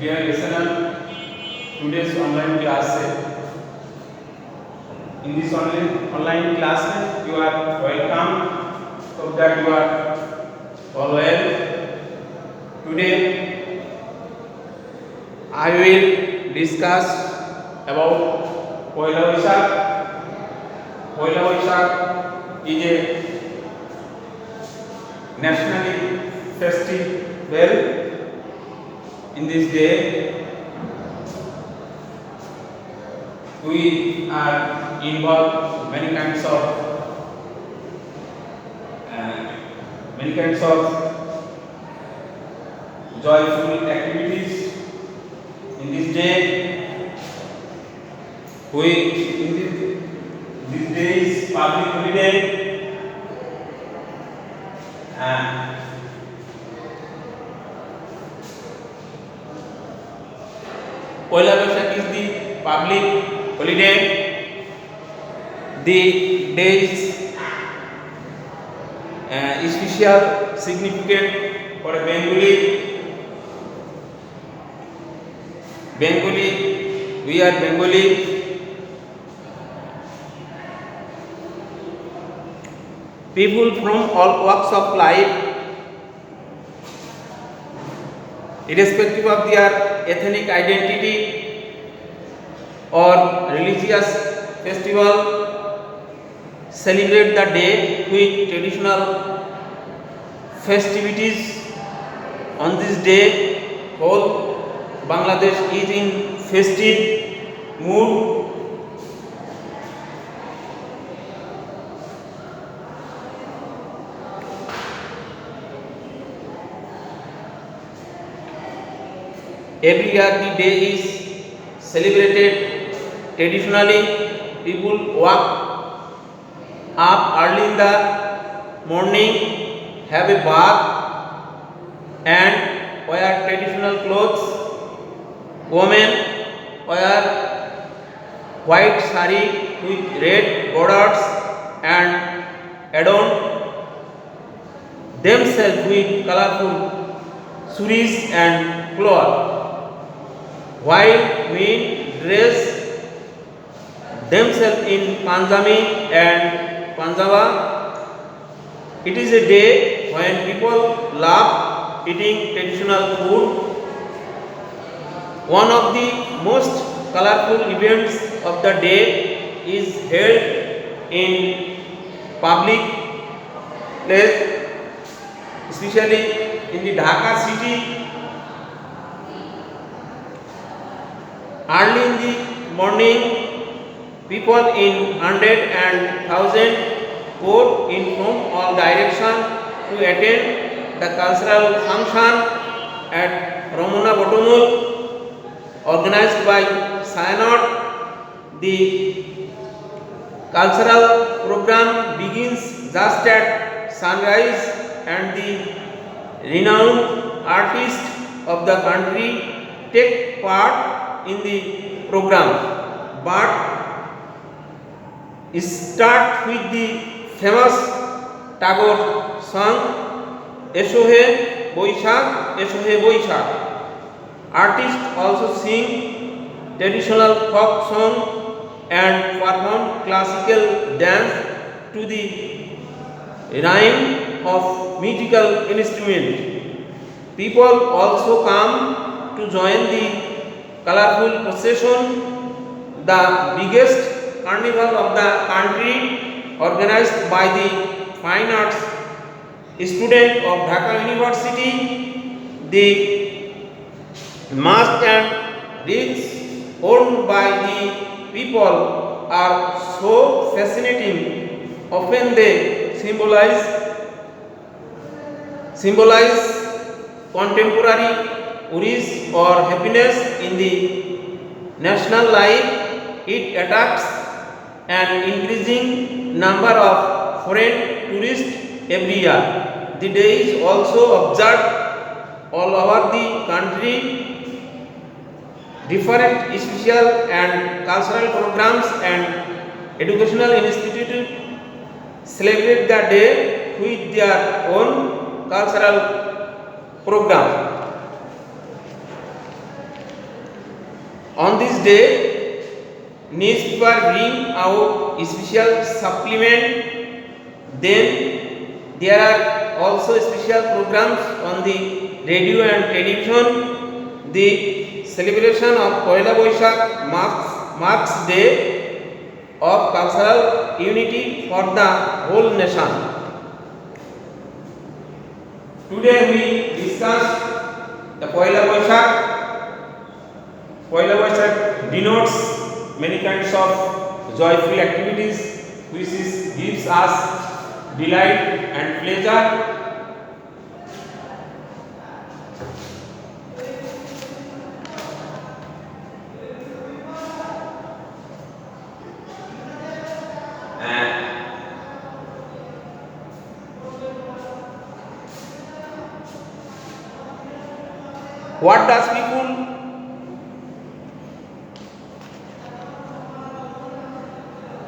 Dear listener, today's online class in this online class you are welcome. Hope that you are all well. Today I will discuss about Poila Vaishak. Poila Vaishak is a nationally festival. In this day, we are involved uh, many kinds of joyful activities. In this day, we in this day is public holiday, and Poila Vaishak is the public holiday. The day is special significant for a Bengali. We are Bengali people from all walks of life, irrespective of their ethnic identity or religious festival, celebrate the day with traditional festivities. On this day, whole Bangladesh is in festive mood. Every year the day is celebrated traditionally. People wake up early in the morning, have a bath and wear traditional clothes. Women wear white sari with red borders and adorn themselves with colorful saris and cloth, while men dress themselves in Panjami and Panjaba. It is a day when people love eating traditional food. One of the most colorful events of the day is held in public place, especially in the Dhaka city. Early in the morning, people in hundred and thousand pour in from all directions to attend the cultural function at Ramona Botomul, organized by Synod. The cultural program begins just at sunrise, and the renowned artists of the country take part in the program. But start with the famous Tagore song Eshohe Boishak, Eshohe Boishak. Artists also sing traditional folk song and perform classical dance to the rhyme of musical instrument. People also come to join the colorful procession, the biggest carnival of the country, organized by the Fine Arts student of Dhaka University. The mask and wreaths worn by the people are so fascinating. Often they symbolize contemporary worries or happiness in the national life. It attracts an increasing number of foreign tourists every year. The day is also observed all over the country. Different special and cultural programs and educational institutes celebrate the day with their own cultural program. On this day, newspaper bring out special supplement. Then there are also special programs on the radio and television. The celebration of Poila Boishakh marks day of cultural unity for the whole nation. Today we discuss the Poila Boishakh. Poila Boishakh denotes many kinds of joyful activities which gives us delight and pleasure. What does people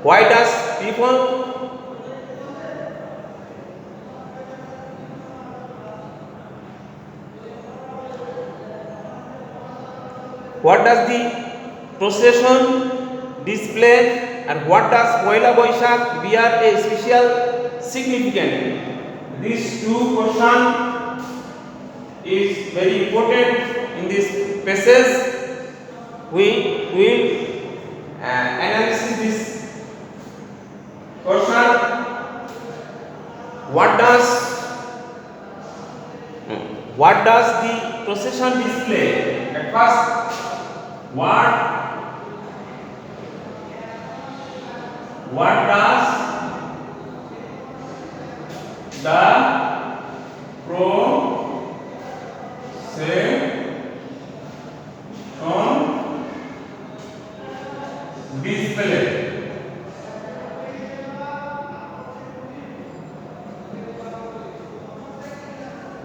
Why does people What does the procession display and what does Poila Boishakh bear a special significance? These two questions is very important in this passage. We will analyze this question. What does the procession display? At first, what does the procession display?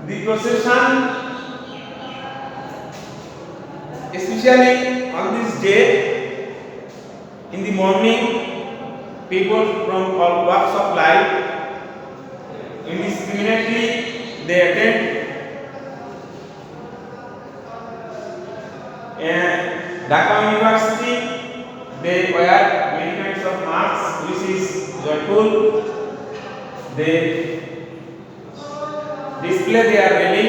The procession, especially on this day, in the morning, people from all walks of life indiscriminately they attend Dhaka University. They wear many kinds of masks, which is joyful. They display their rally.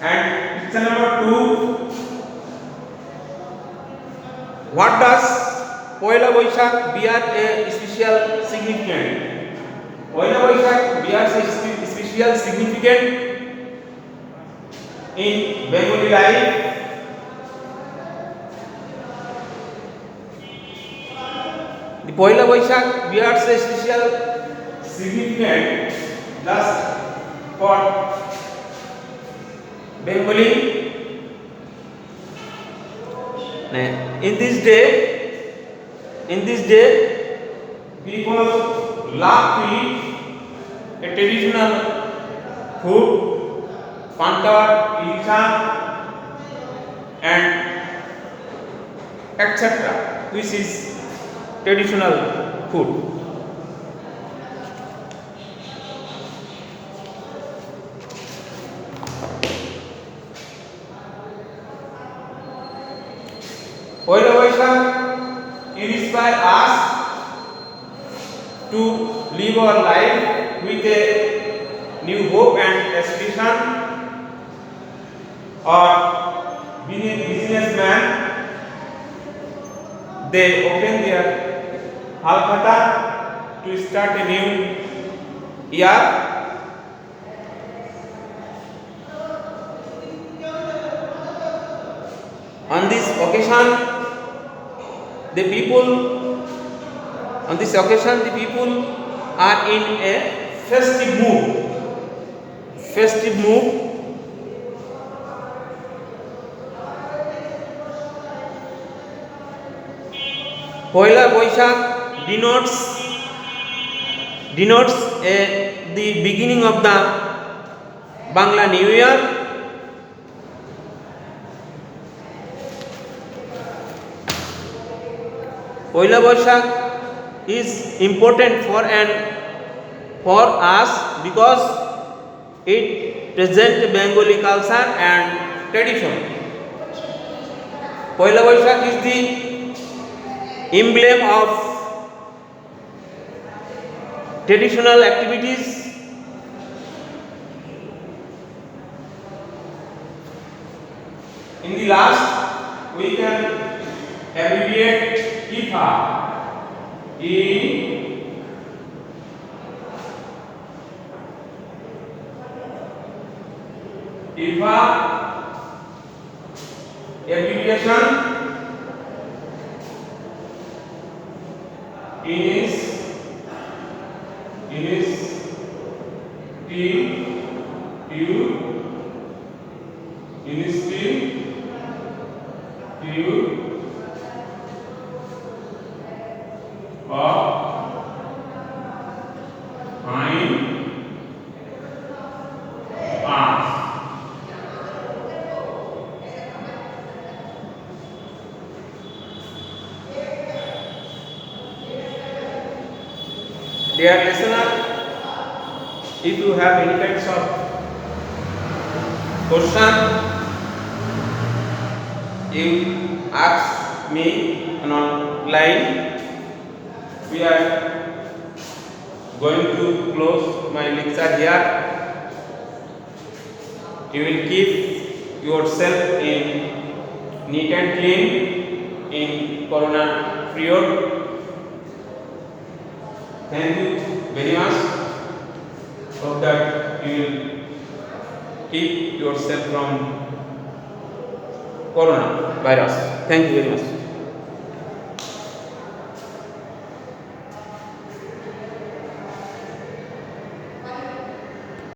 And picture number 2. What does Poila Boishakh bear a special significance? Poila Boishakh bears a special significance in Bengali life. The Poila Boishakh bears a special significance just for Bengali. In this day, people love to eat a traditional food, panta, ilcha, and etc., which is traditional food. Poila Boishakh inspires us to live our life with a new hope and aspiration. Or being a businessman, they open their halkhata to start a new year. On this occasion, the people are in a festive mood. Poila Boishakh denotes the beginning of the Bangla New Year. Poila Boishakh is important for us because it present Bengali culture and tradition. Poila Boishakh is the emblem of traditional activities. In the last, we can abbreviate IFA. IFA abbreviation is Dear listener, if you have any kinds of question, you ask me online. We are going to close my lecture here. You will keep yourself in neat and clean in Corona period. Thank you very much. Hope that you will keep yourself from Corona virus. Thank you very much.